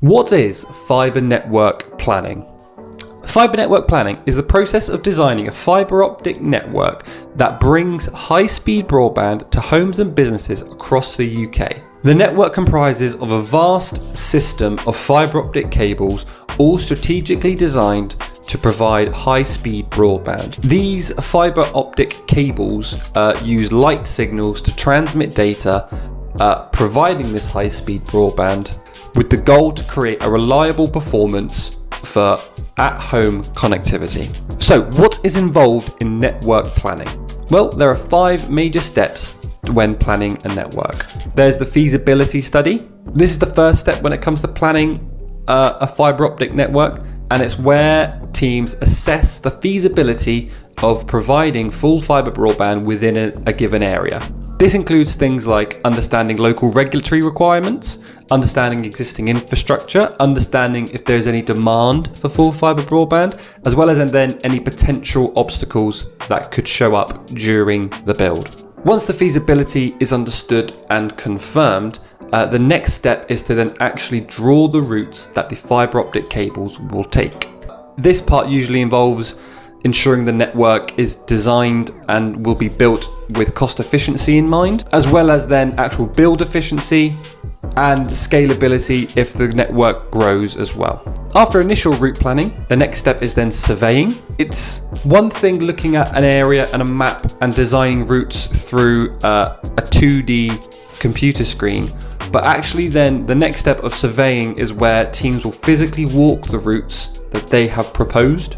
What is fibre network planning? Fibre network planning is the process of designing a fibre optic network that brings high-speed broadband to homes and businesses across the UK. The network comprises of a vast system of fibre optic cables, all strategically designed to provide high-speed broadband. These fibre optic cables use light signals to transmit data, providing this high-speed broadband with the goal to create a reliable performance for at-home connectivity. So what is involved in network planning? Well, there are 5 major steps when planning a network. There's the feasibility study. This is the first step when it comes to planning a fibre optic network, and it's where teams assess the feasibility of providing full fibre broadband within a given area. This includes things like understanding local regulatory requirements, understanding existing infrastructure, understanding if there's any demand for full fibre broadband, as well as then any potential obstacles that could show up during the build. Once the feasibility is understood and confirmed, the next step is to then actually draw the routes that the fibre optic cables will take. This part usually involves ensuring the network is designed and will be built with cost efficiency in mind, as well as then actual build efficiency and scalability if the network grows as well. After initial route planning, the next step is then surveying. It's one thing looking at an area and a map and designing routes through a 2D computer screen, but actually then the next step of surveying is where teams will physically walk the routes that they have proposed.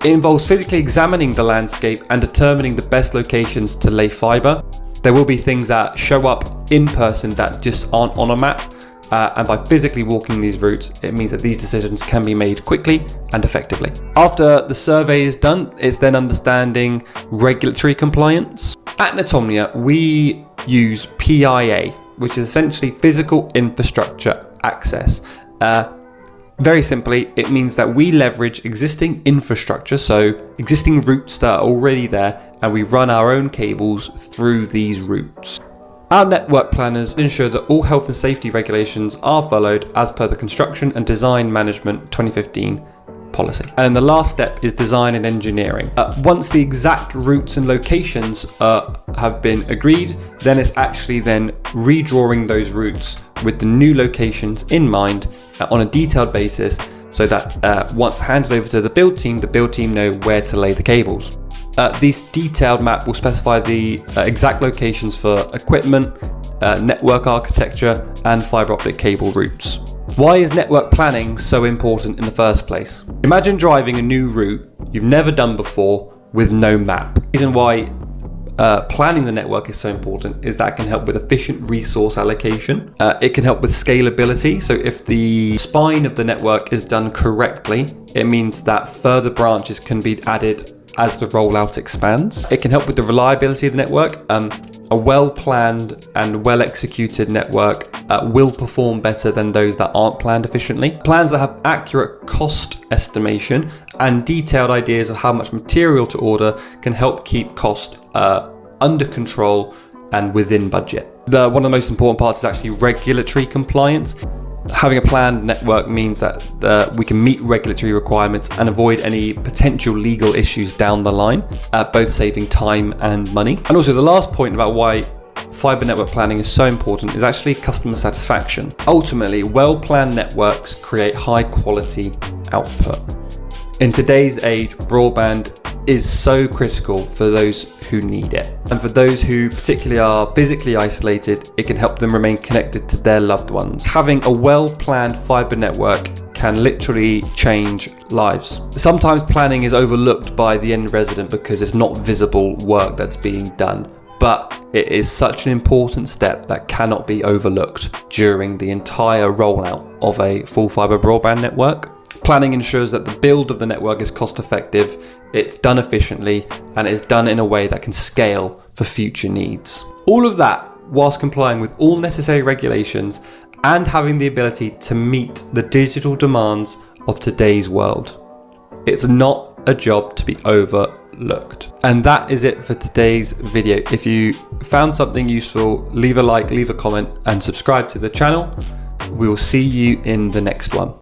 It involves physically examining the landscape and determining the best locations to lay fibre. There will be things that show up in person that just aren't on a map, and by physically walking these routes, it means that these decisions can be made quickly and effectively. After the survey is done, it's then understanding regulatory compliance. At Netomnia, we use PIA, which is essentially physical infrastructure access. Very simply, it means that we leverage existing infrastructure, so existing routes that are already there, and we run our own cables through these routes. Our network planners ensure that all health and safety regulations are followed as per the Construction and Design Management 2015 policy. And the last step is design and engineering. Once the exact routes and locations have been agreed, then it's actually then redrawing those routes with the new locations in mind on a detailed basis, so that once handed over to the build team know where to lay the cables. This detailed map will specify the exact locations for equipment, network architecture, and fibre optic cable routes. Why is network planning so important in the first place? Imagine driving a new route you've never done before with no map. The reason why planning the network is so important is that it can help with efficient resource allocation. It can help with scalability. So if the spine of the network is done correctly, it means that further branches can be added as the rollout expands. It can help with the reliability of the network. A well-planned and well-executed network will perform better than those that aren't planned efficiently. Plans that have accurate cost estimation and detailed ideas of how much material to order can help keep cost under control and within budget. One of the most important parts is actually regulatory compliance. Having a planned network means that we can meet regulatory requirements and avoid any potential legal issues down the line, both saving time and money. And also the last point about why fibre network planning is so important is actually customer satisfaction. Ultimately, well-planned networks create high quality output. In today's age, broadband is so critical for those who need it. And for those who particularly are physically isolated, it can help them remain connected to their loved ones. Having a well-planned fibre network can literally change lives. Sometimes planning is overlooked by the end resident because it's not visible work that's being done, but it is such an important step that cannot be overlooked during the entire rollout of a full fibre broadband network. Planning ensures that the build of the network is cost effective, it's done efficiently, and it is done in a way that can scale for future needs. All of that whilst complying with all necessary regulations and having the ability to meet the digital demands of today's world. It's not a job to be overlooked. And that is it for today's video. If you found something useful, leave a like, leave a comment, and subscribe to the channel. We will see you in the next one.